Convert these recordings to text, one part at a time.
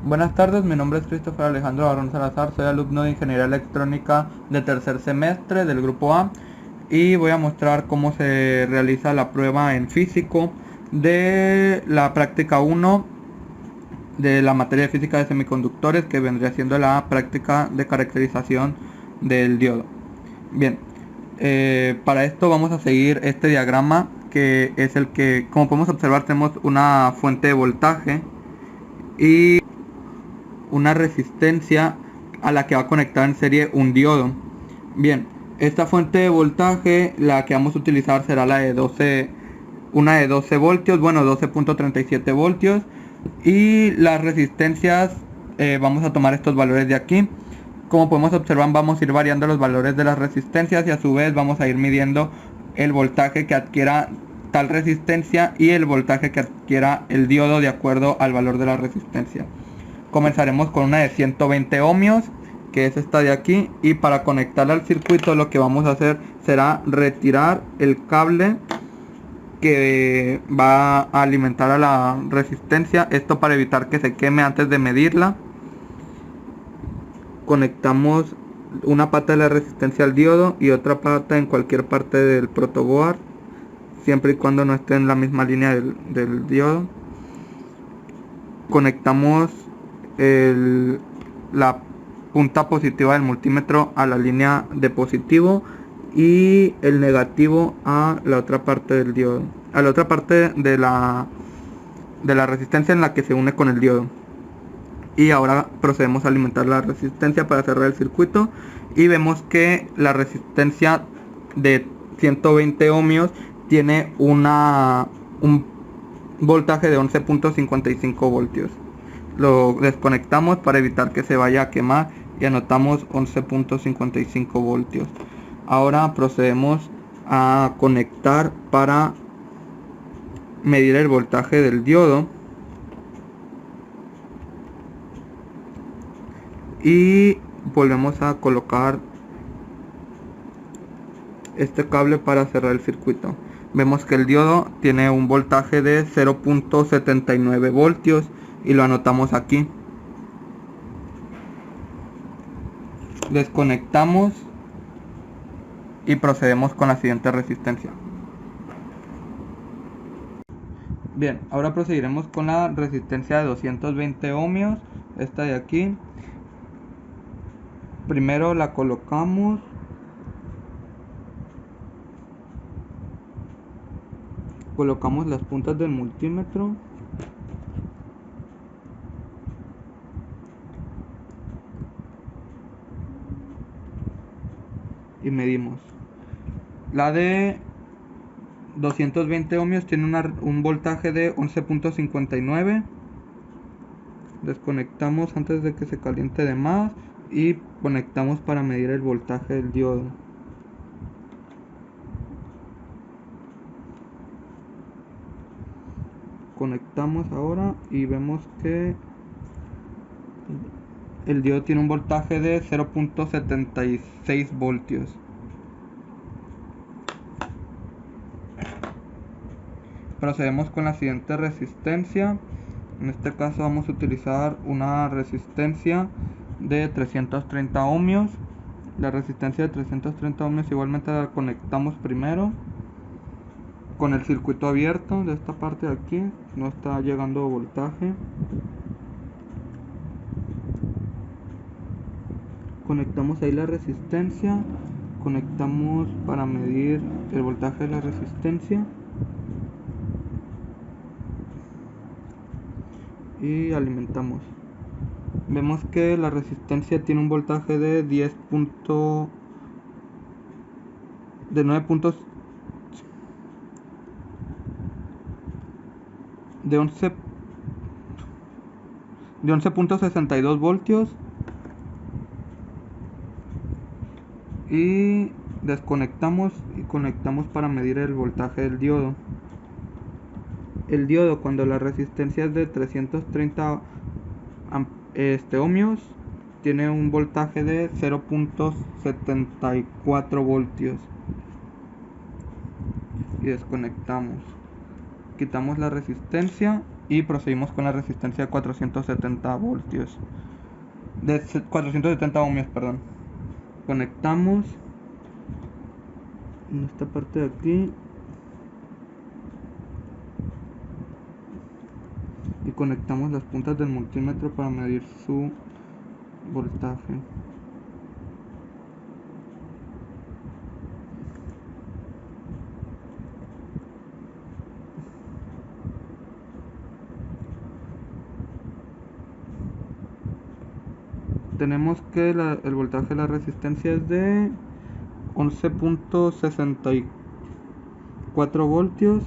Buenas tardes, mi nombre es Christopher Alejandro Barrón Salazar, soy alumno de Ingeniería Electrónica de tercer semestre del Grupo A y voy a mostrar cómo se realiza la prueba en físico de la práctica 1 de la materia de física de semiconductores, que vendría siendo la práctica de caracterización del diodo. Bien, para esto vamos a seguir este diagrama, que es el que, como podemos observar, tenemos una fuente de voltaje y una resistencia a la que va a conectar en serie un diodo. Bien, esta fuente de voltaje, la que vamos a utilizar será la de 12, una de 12 voltios, bueno, 12.37 voltios. Y las resistencias, vamos a tomar estos valores de aquí. Como podemos observar, vamos a ir variando los valores de las resistencias y a su vez vamos a ir midiendo el voltaje que adquiera tal resistencia y el voltaje que adquiera el diodo de acuerdo al valor de la resistencia. Comenzaremos con una de 120 ohmios, que es esta de aquí, y para conectarla al circuito lo que vamos a hacer será retirar el cable que va a alimentar a la resistencia, esto para evitar que se queme antes de medirla. Conectamos una pata de la resistencia al diodo y otra pata en cualquier parte del protoboard, siempre y cuando no esté en la misma línea del diodo. Conectamos la punta positiva del multímetro a la línea de positivo y el negativo a la otra parte del diodo, a la otra parte de la resistencia en la que se une con el diodo. Y ahora procedemos a alimentar la resistencia para cerrar el circuito y vemos que la resistencia de 120 ohmios tiene un voltaje de 11.55 voltios. Lo desconectamos para evitar que se vaya a quemar y anotamos 11.55 voltios. Ahora procedemos a conectar para medir el voltaje del diodo y volvemos a colocar este cable para cerrar el circuito. Vemos que el diodo tiene un voltaje de 0.79 voltios y lo anotamos aquí. Desconectamos y procedemos con la siguiente resistencia. Bien, ahora procederemos con la resistencia de 220 ohmios, esta de aquí. Primero la colocamos las puntas del multímetro y medimos. La de 220 ohmios tiene un voltaje de 11.59. Desconectamos antes de que se caliente de más y conectamos para medir el voltaje del diodo. Conectamos ahora y vemos que el diodo tiene un voltaje de 0.76 voltios. Procedemos con la siguiente resistencia. En este caso vamos a utilizar una resistencia de 330 ohmios. La resistencia de 330 ohmios igualmente la conectamos primero con el circuito abierto de esta parte de aquí, no está llegando voltaje. Conectamos ahí la resistencia, conectamos para medir el voltaje de la resistencia y alimentamos. Vemos que la resistencia tiene un voltaje de 10. De 9 puntos de 11.62 voltios y desconectamos y conectamos para medir el voltaje del diodo. El diodo, cuando la resistencia es de 330 ohmios, tiene un voltaje de 0.74 voltios. Y desconectamos, quitamos la resistencia y procedimos con la resistencia de 470 voltios. De 470 ohmios, perdón. Conectamos en esta parte de aquí y conectamos las puntas del multímetro para medir su voltaje. Tenemos que el voltaje de la resistencia es de 11.64 voltios.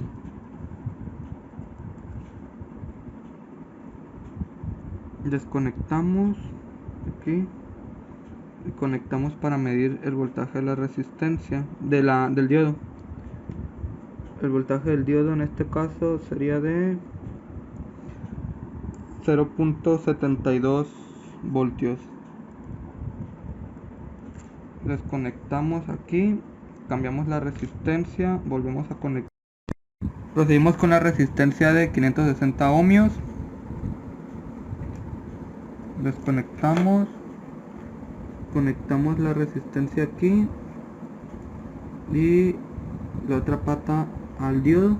Desconectamos aquí y conectamos para medir el voltaje de la resistencia del diodo. El voltaje del diodo en este caso sería de 0.72 voltios. Desconectamos aquí, cambiamos la resistencia, volvemos a conectar. Procedimos con la resistencia de 560 ohmios. Desconectamos, conectamos la resistencia aquí y la otra pata al diodo.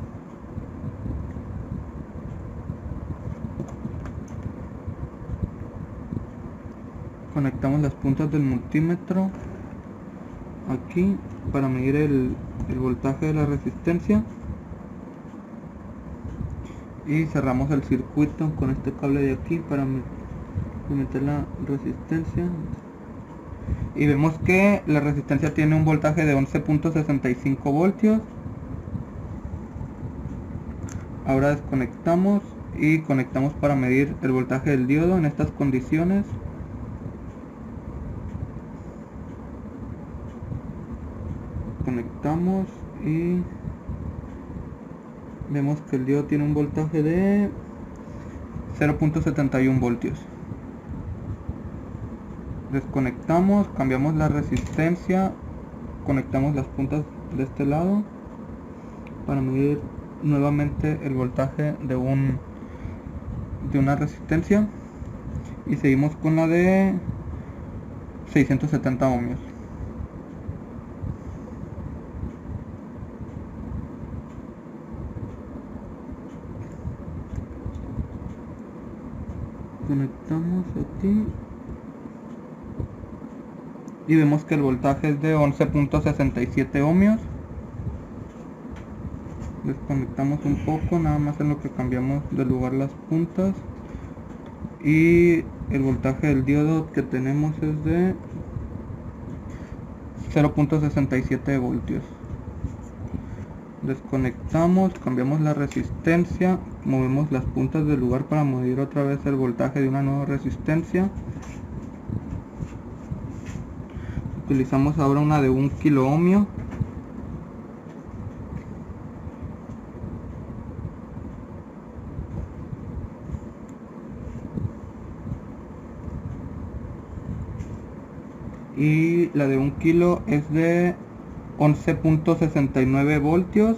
Conectamos las puntas del multímetro aquí para medir el voltaje de la resistencia y cerramos el circuito con este cable de aquí para meter la resistencia y vemos que la resistencia tiene un voltaje de 11.65 voltios. Ahora desconectamos y conectamos para medir el voltaje del diodo en estas condiciones. Conectamos y vemos que el diodo tiene un voltaje de 0.71 voltios. Desconectamos, cambiamos la resistencia, conectamos las puntas de este lado para medir nuevamente el voltaje de una resistencia y seguimos con la de 670 ohmios. Conectamos aquí y vemos que el voltaje es de 11.67 ohmios. Desconectamos un poco, nada más en lo que cambiamos de lugar las puntas, y el voltaje del diodo que tenemos es de 0.67 voltios. Desconectamos, cambiamos la resistencia, movemos las puntas del lugar para medir otra vez el voltaje de una nueva resistencia. Utilizamos ahora una de 1 kilo ohmio. Y la de 1 kilo es de 11.69 voltios.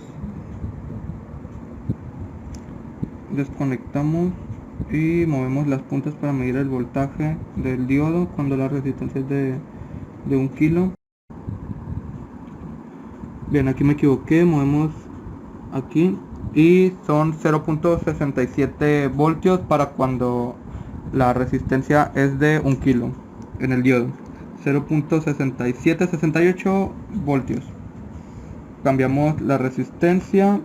Desconectamos y movemos las puntas para medir el voltaje del diodo cuando la resistencia es de 1 kilo. Bien, aquí me equivoqué, movemos aquí y son 0.67 voltios para cuando la resistencia es de 1 kilo en el diodo. 0.6768 voltios. Cambiamos la resistencia,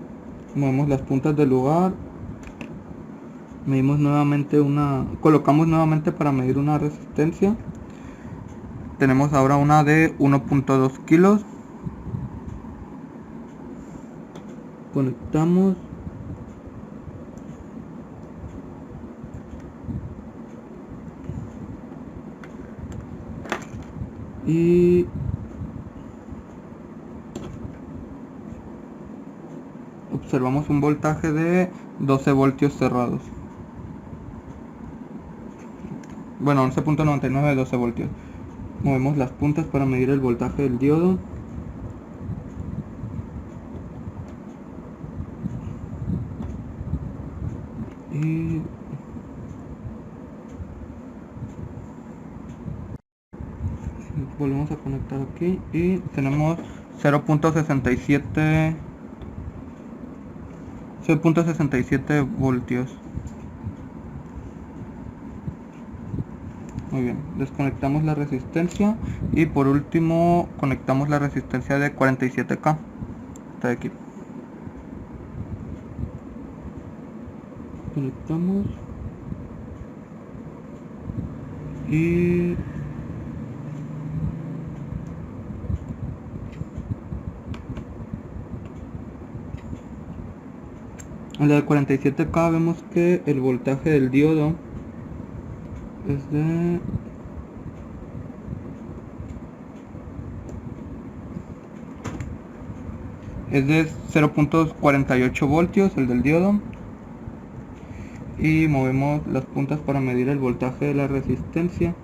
movemos las puntas del lugar, medimos nuevamente colocamos nuevamente para medir una resistencia. Tenemos ahora una de 1.2 kilos. Conectamos. Y observamos un voltaje de 12 voltios cerrados. Bueno, 11.99, 12 voltios. Movemos las puntas para medir el voltaje del diodo. Y Volvemos a conectar aquí y tenemos 0.67 voltios. Muy bien, desconectamos la resistencia y por último conectamos la resistencia de 47K. Está aquí. Conectamos y en la de 47K vemos que el voltaje del diodo es de 0.48 voltios, el del diodo. Y movemos las puntas para medir el voltaje de la resistencia.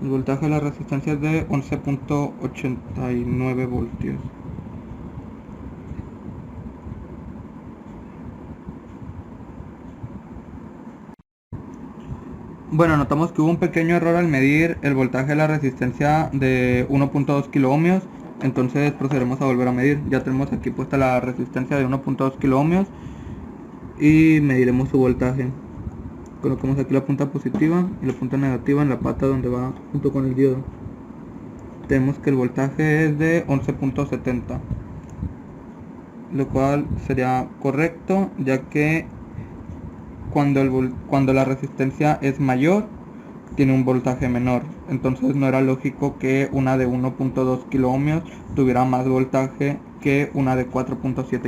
El voltaje de la resistencia es de 11.89 voltios. Bueno, notamos que hubo un pequeño error al medir el voltaje de la resistencia de 1.2 kilo ohmios. Entonces procederemos a volver a medir. Ya tenemos aquí puesta la resistencia de 1.2 kilo ohmios y mediremos su voltaje. Colocamos aquí la punta positiva y la punta negativa en la pata donde va junto con el diodo. Tenemos que el voltaje es de 11.70, lo cual sería correcto, ya que cuando la resistencia es mayor tiene un voltaje menor. Entonces no era lógico que una de 1.2 kilo ohmios tuviera más voltaje que una de 4.7